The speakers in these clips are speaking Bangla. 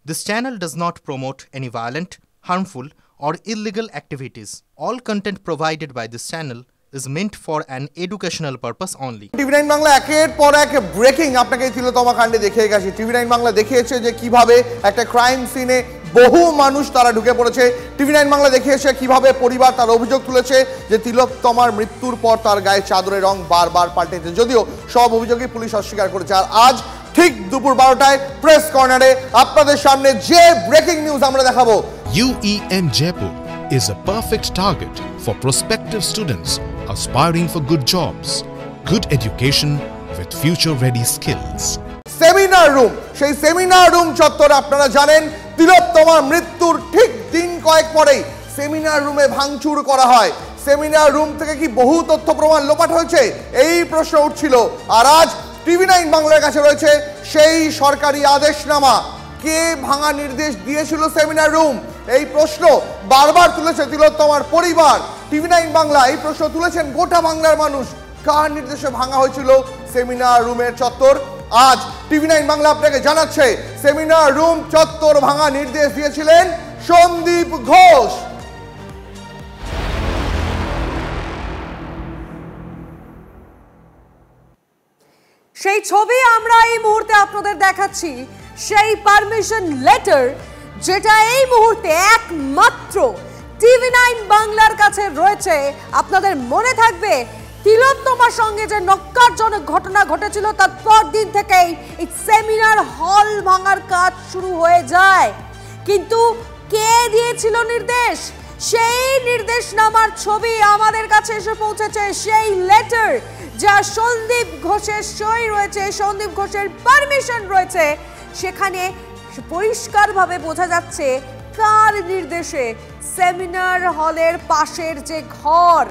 This channel does not promote any violent, harmful, or illegal activities. All content provided by this channel is meant for an educational purpose only. টিভি9 Bangla একের পর এক ব্রেকিং আপনাকে তিলোত্তমা কাণ্ডে দেখিয়ে গেছে। টিভি9 বাংলা দেখিয়েছে যে কিভাবে একটা ক্রাইম সিনে বহু মানুষ তারা ঢুকে পড়েছে। টিভি9 বাংলা দেখিয়েছে কিভাবে পরিবার তার অভিযোগ তুলেছে যে তিলোত্তমার মৃত্যুর পর তার গায়ে চাদরের রং বারবার পাল্টেছে, যদিও সব অভিযোগই পুলিশ অস্বীকার করেছে। আর আজ ঠিক দুপুর 12টায় প্রেস কর্নারে আপনাদের সামনে যে ব্রেকিং নিউজ আমরা দেখাবো। UEM Jaipur is a perfect target for prospective students aspiring for good jobs, good education with future-ready skills. Seminar room, সেই সেমিনার রুম চত্বর আপনারা জানেন তিলোত্তমার মৃত্যুর ঠিক দিন কয়েক পরেই সেমিনার রুমে ভাঙচুর করা হয়। সেমিনার রুম থেকে কি বহু তথ্য প্রমাণ লোপাট হয়েছে, এই প্রশ্ন উঠছিল। আর আজ টিভি9 বাংলার কাছে রয়েছে সেই সরকারি আদেশনামা। কে ভাঙা নির্দেশ দিয়েছিল সেমিনার রুম, এই প্রশ্ন বারবার তুলেছে তিলোত্তমার পরিবার। টিভি9 বাংলা এই প্রশ্ন তুলেছেন গোটা বাংলার মানুষ, কার নির্দেশে ভাঙা হয়েছিল সেমিনার রুমের চত্বর। আজ টিভি9 বাংলা আপনাকে জানাচ্ছে সেমিনার রুম চত্বর ভাঙা নির্দেশ দিয়েছিলেন সন্দীপ ঘোষ। সেই ছবি আমরা এই মুহূর্তে আপনাদের দেখাচ্ছি, সেই পারমিশন লেটার যেটা এই মুহূর্তে একমাত্র টিভি9 বাংলার কাছে রয়েছে। আপনাদের মনে থাকবে তিলোত্তমার সঙ্গে যে নক্কারজনক ঘটনা ঘটেছিল তার পর দিন থেকেই এই সেমিনার হল ভাঙার কাজ শুরু হয়ে যায়। কিন্তু কে দিয়েছিল নির্দেশ, সেই নির্দেশনামার ছবি আমাদের কাছে এসে পৌঁছেছে। সেই লেটার যা সন্দীপ ঘোষের সই রয়েছে, সন্দীপ ঘোষের পারমিশন রয়েছে, সেখানে পরিষ্কারভাবে বোঝা যাচ্ছে কার নির্দেশে সেমিনার হলের পাশের যে ঘর,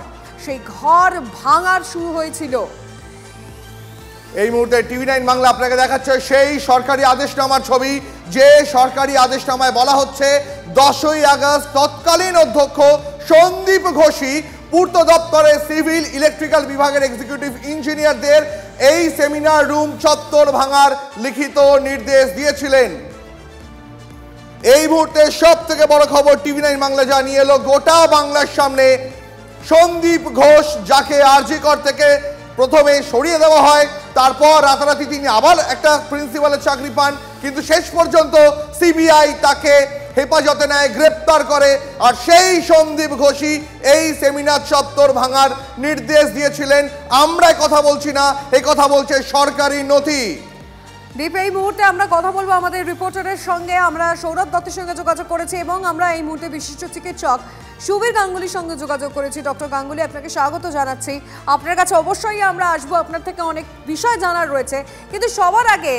সেই ঘর ভাঙার শুরু হয়েছিল। এই মুহূর্তে টিভি9 বাংলা আপনাকে দেখাচ্ছে সেই সরকারি আদেশনামার ছবি, যে সরকারি আদেশনামায় বলা হচ্ছে 10ই আগস্ট তৎকালীন অধ্যক্ষ সন্দীপ ঘোষই পূর্ত দপ্তরের সিভিল ইলেকট্রিক্যাল বিভাগের এক্সিকিউটিভ ইঞ্জিনিয়ারদের এই সেমিনার রুম চত্বর ভাঙার লিখিত নির্দেশ দিয়েছিলেন। এই মুহূর্তে সব থেকে বড় খবর টিভি9 বাংলা জানিয়ে এলো গোটা বাংলার সামনে, সন্দীপ ঘোষ যাকে আরজিকর থেকে প্রথমে সরিয়ে দেওয়া হয়, তারপর রাতারাতি তিনি আবার একটা প্রিন্সিপালের চাকরি পান, কিন্তু শেষ পর্যন্ত সিবিআই তাকে হেফাজতে নেয়, গ্রেপ্তার করে। আর সেই সন্দীপ ঘোষই এই সেমিনার চত্বর ভাঙার নির্দেশ দিয়েছিলেন। আমরা কথা বলছি না, এই কথা বলছে সরকারি নথি। দীপ, এই মুহূর্তে আমরা কথা বলবো আমাদের রিপোর্টারের সঙ্গে। আমরা সৌরভ দত্তের সঙ্গে যোগাযোগ করেছি এবং আমরা এই মুহূর্তে বিশিষ্ট চিকিৎসক সুবীর গাঙ্গুলির সঙ্গে যোগাযোগ করেছি। ডক্টর গাঙ্গুলি, আপনাকে স্বাগত জানাচ্ছি। আপনার কাছে অবশ্যই আমরা আসবো, আপনার থেকে অনেক বিষয় জানার রয়েছে, কিন্তু সবার আগে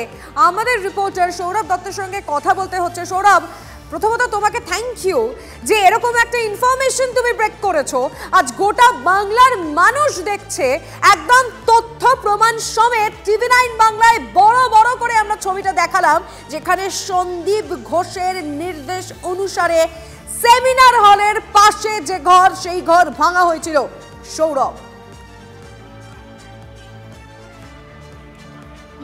আমাদের রিপোর্টার সৌরভ দত্তের সঙ্গে কথা বলতে হচ্ছে। সৌরভ, প্রথমত তোমাকে থ্যাংক ইউ যে এরকম একটা ইনফরমেশন তুমি ব্রেক করেছো। আজ গোটা বাংলার মানুষ দেখছে, একদম তথ্য প্রমাণ সমেত টিভি9 বাংলায় বড় বড় করে আমরা ছবিটা দেখালাম, যেখানে সন্দীপ ঘোষের নির্দেশ অনুসারে সেমিনার হলের পাশে যে ঘর, সেই ঘর ভাঙা হয়েছিল। সৌরভ।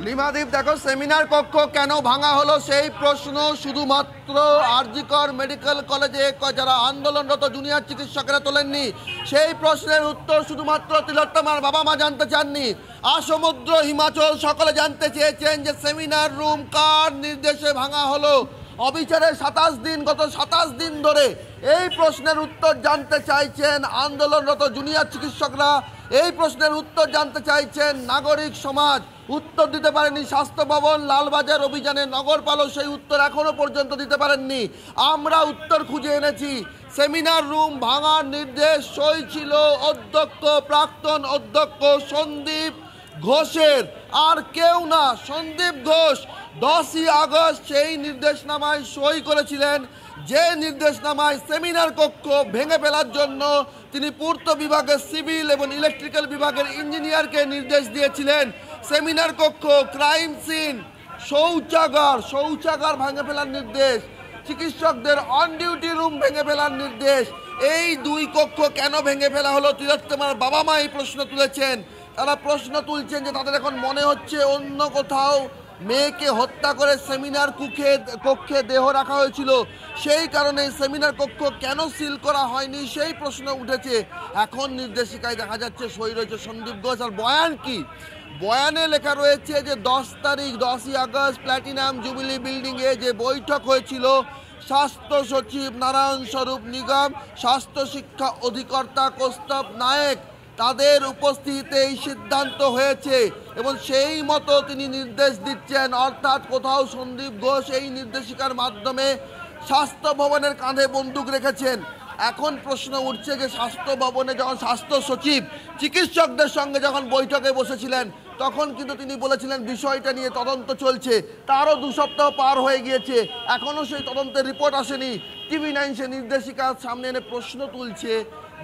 লিমাদীপ, দেখো সেমিনার কক্ষ কেন ভাঙা হলো সেই প্রশ্ন শুধুমাত্র আরজিকর মেডিকেল কলেজে যারা আন্দোলনরত জুনিয়র চিকিৎসকেরা তোলেননি, সেই প্রশ্নের উত্তর শুধুমাত্র তিলোত্তমার বাবা মা জানতে চাননি। আসমুদ্র হিমাচল সকলে জানতে চেয়েছেন যে সেমিনার রুম কার নির্দেশে ভাঙা হলো। অবিচারের 27 দিন, গত 27 দিন ধরে এই প্রশ্নের উত্তর জানতে চাইছেন আন্দোলনরত জুনিয়র চিকিৎসকরা, এই প্রশ্নের উত্তর জানতে চাইছেন নাগরিক সমাজ। উত্তর দিতে পারেনি স্বাস্থ্য ভবন, লালবাজার অভিযানে নগরপালক সেই উত্তর এখনো পর্যন্ত দিতে পারেননি। আমরা উত্তর খুঁজে এনেছি। সেমিনার রুম ভাঙার নির্দেশ সই ছিল অধ্যক্ষ, প্রাক্তন অধ্যক্ষ সন্দীপ ঘোষের, আর কেউ না। সন্দীপ ঘোষ 10ই আগস্ট সেই নির্দেশনামায় সই করেছিলেন, যে নির্দেশনামায় সেমিনার কক্ষ ভেঙে ফেলার জন্য তিনি পূর্ত বিভাগের সিভিল এবং ইলেকট্রিক্যাল বিভাগের ইঞ্জিনিয়ারকে নির্দেশ দিয়েছিলেন। সেমিনার কক্ষ, ক্রাইম সিন, শৌচাগার ভেঙে ফেলার নির্দেশ, চিকিৎসকদের অন ডিউটি রুম ভেঙে ফেলার নির্দেশ। এই দুই কক্ষ কেন ভেঙে ফেলা হলো, তিলোত্তমার বাবা মা এই প্রশ্ন তুলেছেন। তারা প্রশ্ন তুলছেন যে তাদের এখন মনে হচ্ছে অন্য কোথাও মেয়েকে হত্যা করে সেমিনার কক্ষে দেহ রাখা হয়েছিল, সেই কারণে সেমিনার কক্ষ কেন সিল করা হয়নি সেই প্রশ্ন উঠেছে। এখন নির্দেশিকায় দেখা যাচ্ছে সই রয়েছে সন্দীপ ঘোষ। আর বয়ান কি? বয়ানে লেখা রয়েছে যে 10ই আগস্ট প্ল্যাটিনাম জুবিলি বিল্ডিংয়ে যে বৈঠক হয়েছিল, স্বাস্থ্য সচিব নারায়ণ স্বরূপ নিগম, স্বাস্থ্য শিক্ষা অধিকর্তা কৌস্তব নায়েক, তাদের উপস্থিতিতে এই সিদ্ধান্ত হয়েছে এবং সেই মতো তিনি নির্দেশ দিচ্ছেন। অর্থাৎ কোথাও সন্দীপ ঘোষ এই নির্দেশিকার মাধ্যমে স্বাস্থ্য ভবনের কাঁধে বন্দুক রেখেছেন। এখন প্রশ্ন উঠছে যে স্বাস্থ্য ভবনে যখন স্বাস্থ্য সচিব চিকিৎসকদের সঙ্গে যখন বৈঠকে বসেছিলেন, তখন কিন্তু তিনি বলেছিলেন বিষয়টা নিয়ে তদন্ত চলছে। তারও 2 সপ্তাহ পার হয়ে গিয়েছে, এখনও সেই তদন্তের রিপোর্ট আসেনি। TV9 সে নির্দেশিকার সামনে এনে প্রশ্ন তুলছে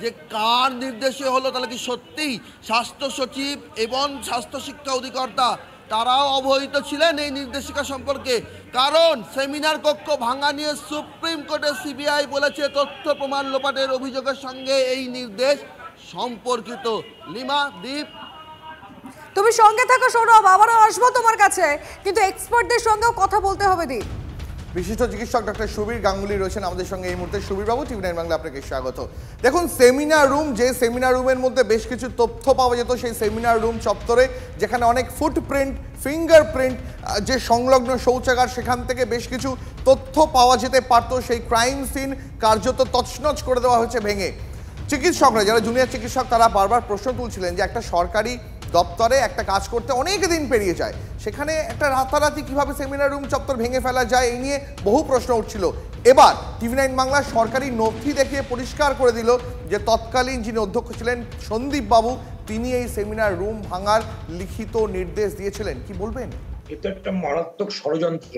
যে কার নির্দেশে হলো? তাহলে কি সত্যিই স্বাস্থ্য সচিব এবং স্বাস্থ্য শিক্ষা অধিকর্তা তারাও অবহিত ছিলেন এই নির্দেশিকা সম্পর্কে? কারণ সেমিনার কক্ষ ভাঙা নিয়ে সুপ্রিম কোর্টে CBI বলেছে তথ্য প্রমাণ লোপাটের অভিযোগের সঙ্গে এই নির্দেশ সম্পর্কিত। লিমা, দীপ, তুমি সঙ্গে থাকো সৌরভ, আবারও আসবো তোমার কাছে, কিন্তু এক্সপার্টদের সঙ্গেও কথা বলতে হবে। দীপ, বিশিষ্ট চিকিৎসক ডক্টর সুবীর গাঙ্গুলি রয়েছেন আমাদের সঙ্গে এই মুহূর্তে। সুবীর বাবু, TV9 বাংলা আপনাকে স্বাগত। দেখুন, সেমিনার রুম, যে সেমিনার রুমের মধ্যে বেশ কিছু তথ্য পাওয়া যেত, সেই সেমিনার রুম চত্বরে যেখানে অনেক ফুটপ্রিন্ট, ফিঙ্গারপ্রিন্ট, যে সংলগ্ন শৌচাগার, সেখান থেকে বেশ কিছু তথ্য পাওয়া যেতে পারত। সেই ক্রাইম সিন কার্যত তছনছ করে দেওয়া হয়েছে ভেঙে। চিকিৎসকরা, যারা জুনিয়র চিকিৎসক, তারা বারবার প্রশ্ন তুলছিলেন যে একটা সরকারি দপ্তরে একটা কাজ করতে অনেক দিন পেরিয়ে যায়, সেখানে একটা রাতারাতি কিভাবে সেমিনার রুম চত্বর ভেঙে ফেলা যায়, এই নিয়ে বহু প্রশ্ন উঠছিল। এবার TV9 বাংলা সরকারি নথি দেখিয়ে পরিষ্কার করে দিল যে তৎকালীন যিনি অধ্যক্ষ ছিলেন সন্দীপ বাবু, তিনি এই সেমিনার রুম ভাঙার লিখিত নির্দেশ দিয়েছিলেন। কি বলবেন? এটা একটা মারাত্মক ষড়যন্ত্র,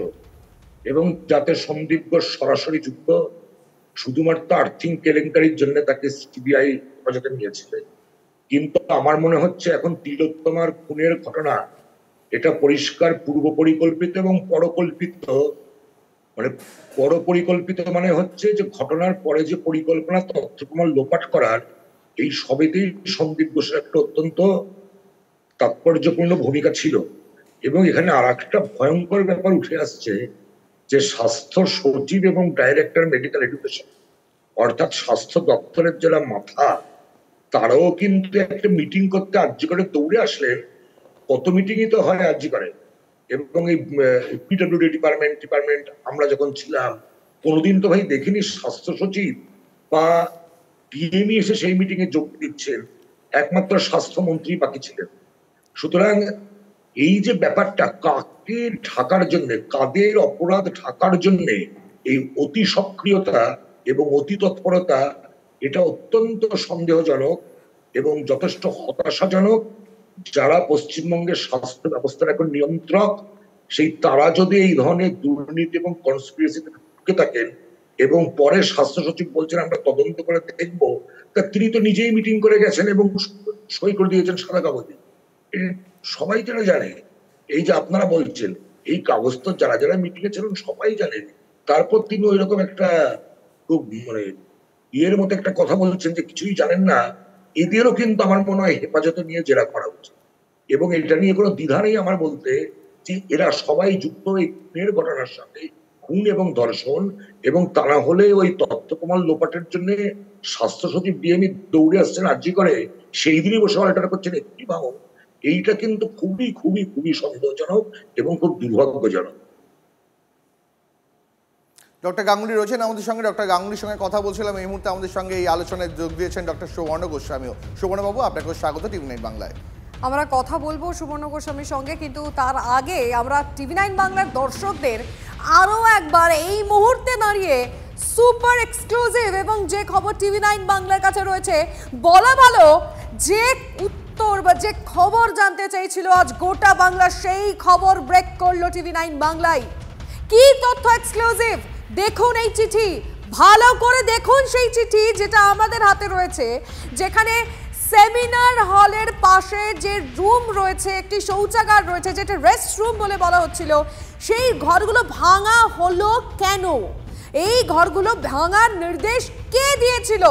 এবং যাতে সন্দীপ ঘোষ সরাসরি যুক্ত, শুধুমাত্র আর্থিক কেলেঙ্কারির জন্য তাকে CBI হেফাজতে নিয়েছিলেন। কিন্তু আমার মনে হচ্ছে এখন তিলোত্তমার খুনের ঘটনা, এটা পরিষ্কার পূর্ব পরিকল্পিত এবং পরকল্পিত। পরপরিকল্পিত মানে হচ্ছে যে ঘটনার পরে যে পরিকল্পনা তথ্য প্রমাণ লোপাট করার, এই সবেতেই সন্দীপ ঘোষের একটা অত্যন্ত তাৎপর্যপূর্ণ ভূমিকা ছিল। এবং এখানে আর একটা ভয়ঙ্কর ব্যাপার উঠে আসছে যে স্বাস্থ্য সচিব এবং ডাইরেক্টর মেডিকেল এডুকেশন, অর্থাৎ স্বাস্থ্য দপ্তরের যারা মাথা, তারাও কিন্তু একটা মিটিং করতে আর্জি করে দৌড়ে আসলেন। কত মিটিংই তো হয় আর্জি করে। এবং এই PWD ডিপার্টমেন্ট আমরা যখন ছিলাম, কোনোদিন তো ভাই দেখিনি স্বাস্থ্য সচিব বা DME এসে সেই মিটিং এ যোগ দিচ্ছেন। একমাত্র স্বাস্থ্যমন্ত্রী বাকি ছিলেন। সুতরাং এই যে ব্যাপারটা, কাকে ঢাকার জন্য, কাদের অপরাধ ঢাকার জন্য এই অতি সক্রিয়তা এবং অতি তৎপরতা, এটা অত্যন্ত সন্দেহজনক এবং যথেষ্ট হতাশাজনক। যারা পশ্চিমবঙ্গের স্বাস্থ্য ব্যবস্থার এখন নিয়ন্ত্রক, সেই তারা যদি এই ধরনের দুর্নীতি এবং কনস্পিরেসিতে ঢুকে থাকেন এবং পরে স্বাস্থ্য সচিব বলছেন আমরা তদন্ত করে দেখবো, তা তিনি তো নিজেই মিটিং করে গেছেন এবং সই করে দিয়েছেন সাদা কাগজে। সবাই যারা জানে, এই যে আপনারা বলছেন, এই কাগজ তো যারা যারা মিটিং এ ছিলেন সবাই জানেন। তারপর তিনি ওই রকম একটা খুব ইয়ের মতো একটা কথা বলছেন যে কিছুই জানেন না। এদেরও কিন্তু আমার মনে হয় হেফাজতে নিয়ে জেরা করা উচিত। এবং এটা নিয়ে কোনো দ্বিধা নেই আমার বলতে যে এরা সবাই যুক্ত এই খুনের ঘটনার সাথে, খুন এবং ধর্ষণ। এবং তা না হলে ওই তথ্য প্রমাণ লোপাটের জন্য স্বাস্থ্য সচিব DME দৌড়ে আসছেন আর্জি করে, সেই দিনই বসে অল্টার করছেন একটি ভাঙন। এইটা কিন্তু খুবই খুবই খুবই সন্দেহজনক এবং খুব দুর্ভাগ্যজনক। ডক্টর গাঙ্গুলি রয়েছেন আমাদের সঙ্গে। ডক্টর গাঙ্গুলির সঙ্গে কথা বলছিলাম। এই মুহূর্তে আমাদের সঙ্গে এই আলোচনায় যোগ দিয়েছেন ডক্টর সুবর্ণ গোস্বামীও। সুবর্ণ বাবু, আপনাকে স্বাগত TV9 বাংলায়। আমরা কথা বলবো সুবর্ণ গোস্বামীর সঙ্গে, কিন্তু তার আগে আমরা TV9 বাংলার দর্শকদের আরও একবার এই মুহূর্তে দাঁড়িয়ে সুপার এক্সক্লুসিভ এবং যে খবর TV9 বাংলার কাছে রয়েছে, বলা ভালো যে উত্তর বা যে খবর জানতে চাইছিল আজ গোটা বাংলা, সেই খবর ব্রেক করলো TV9 বাংলায়। কি তথ্য এক্সক্লুসিভ, দেখুন এই চিঠি, ভালো করে দেখুন সেই চিঠি যেটা আমাদের হাতে রয়েছে, যেখানে সেমিনার হলের পাশে যে রুম রয়েছে, একটি শৌচাগার রয়েছে যেটা রেস্ট রুম বলে বলা হচ্ছিল, সেই ঘরগুলো ভাঙা হলো কেন? এই ঘরগুলো ভাঙার নির্দেশ কে দিয়েছিল?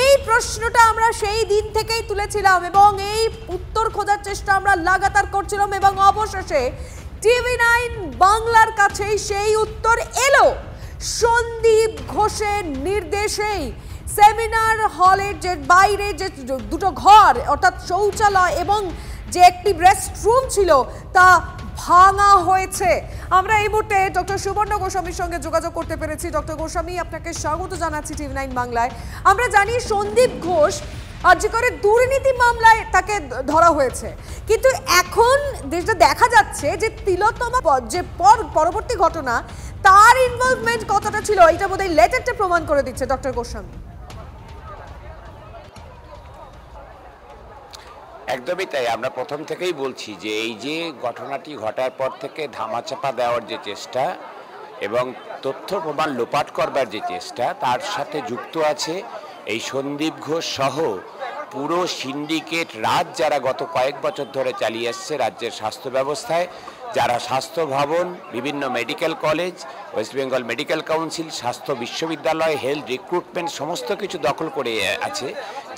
এই প্রশ্নটা আমরা সেই দিন থেকেই তুলেছিলাম এবং এই উত্তর খোঁজার চেষ্টা আমরা লাগাতার করছিলাম। এবং অবশেষে TV9 বাংলার কাছে সেই উত্তর এলো। সন্দীপ ঘোষের নির্দেশেই সেমিনার হলের যে বাইরে যে দুটো ঘর অর্থাৎ শৌচালয় এবং যে একটি রেস্টরুম ছিল তা ভাঙা হয়েছে। আমরা এই মুহূর্তে ডক্টর সুবর্ণ গোস্বামীর সঙ্গে যোগাযোগ করতে পেরেছি। ডক্টর গোস্বামী, আপনাকে স্বাগত জানাচ্ছি TV9 বাংলায়। আমরা জানি সন্দীপ ঘোষ আর্জিকরে দুর্নীতি মামলায় তাকে ধরা হয়েছে, কিন্তু এখন যেটা দেখা যাচ্ছে যে তিলোত্তমা যে পরবর্তী ঘটনা তার ইনভলভমেন্ট কতটা ছিল এটা বোধহয় লেটারটা প্রমাণ করে দিচ্ছে। ডক্টর গোস্বামী, একদমই তাই। আমরা প্রথম থেকেই বলছি যে এই যে ঘটনাটি ঘটার পর থেকে ধামাচাপা দেওয়ার যে চেষ্টা এবং তথ্য প্রমাণ লোপাট করবার যে চেষ্টা, তার সাথে যুক্ত আছে এই সন্দীপ ঘোষ সহ পুরো সিন্ডিকেট রাজ যারা গত কয়েক বছর ধরে চালিয়ে আসছে রাজ্যের স্বাস্থ্য ব্যবস্থায়, যারা স্বাস্থ্য ভবন, বিভিন্ন medical college, West Bengal medical council, স্বাস্থ্য বিশ্ববিদ্যালয়, হেলথ রিক্রুটমেন্ট সমস্ত কিছু দখল করে আছে।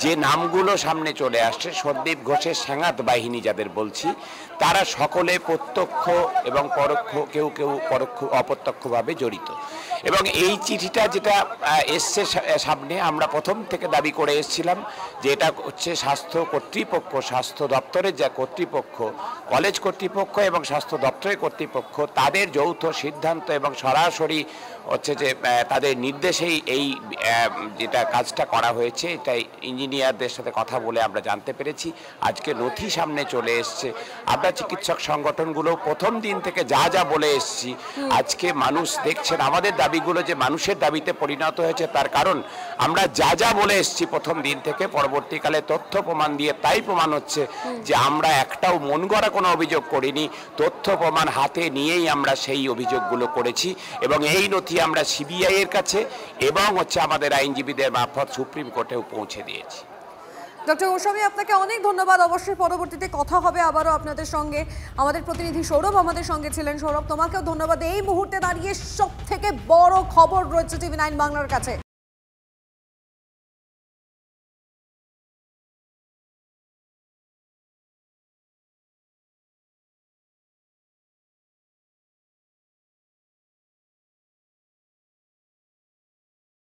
যে নামগুলো সামনে চলে আসছে, সন্দীপ ঘোষের সেনাত বাহিনী যাদের বলছি, তারা সকলে প্রত্যক্ষ এবং পরোক্ষ, কেউ কেউ পরোক্ষ অপ্রত্যক্ষভাবে জড়িত। এবং এই চিঠিটা যেটা এসছে সামনে, আমরা প্রথম থেকে দাবি করে এসেছিলাম যে এটা হচ্ছে স্বাস্থ্য কর্তৃপক্ষ, স্বাস্থ্য দপ্তরের যা কর্তৃপক্ষ, কলেজ কর্তৃপক্ষ এবং স্বাস্থ্য দপ্তরের কর্তৃপক্ষ, তাদের যৌথ সিদ্ধান্ত এবং সরাসরি হচ্ছে যে তাদের নির্দেশেই এই যেটা কাজটা করা হয়েছে। এটা ইঞ্জিনিয়ারদের সাথে কথা বলে আমরা জানতে পেরেছি। আজকে নথি সামনে চলে এসছে। আমরা চিকিৎসক সংগঠনগুলো প্রথম দিন থেকে যা যা বলে এসছি, আজকে মানুষ দেখছেন আমাদের দাবিগুলো যে মানুষের দাবিতে পরিণত হয়েছে, তার কারণ আমরা যা যা বলে এসছি প্রথম দিন থেকে, পরবর্তীকালে তথ্য প্রমাণ দিয়ে তাই প্রমাণ হচ্ছে যে আমরা একটাও মন গড়া কোনো অভিযোগ করিনি। তথ্য প্রমাণ হাতে নিয়েই আমরা সেই অভিযোগগুলো করেছি এবং এই নথি আমরা সিবিআই এর কাছে এবং হচ্ছে আমাদের আইনজীবীদের মারফত সুপ্রিম কোর্টেও পৌঁছে দিয়েছি। ডক্টর গোস্বামী, আপনাকে অনেক ধন্যবাদ। অবশ্যই পরবর্তীতে কথা হবে আবারও আপনাদের সঙ্গে। আমাদের প্রতিনিধি সৌরভ আমাদের সঙ্গে ছিলেন। সৌরভ, তোমাকেও ধন্যবাদ। এই মুহূর্তে দাঁড়িয়ে সব থেকে বড় খবর রয়েছে TV9 বাংলার কাছে।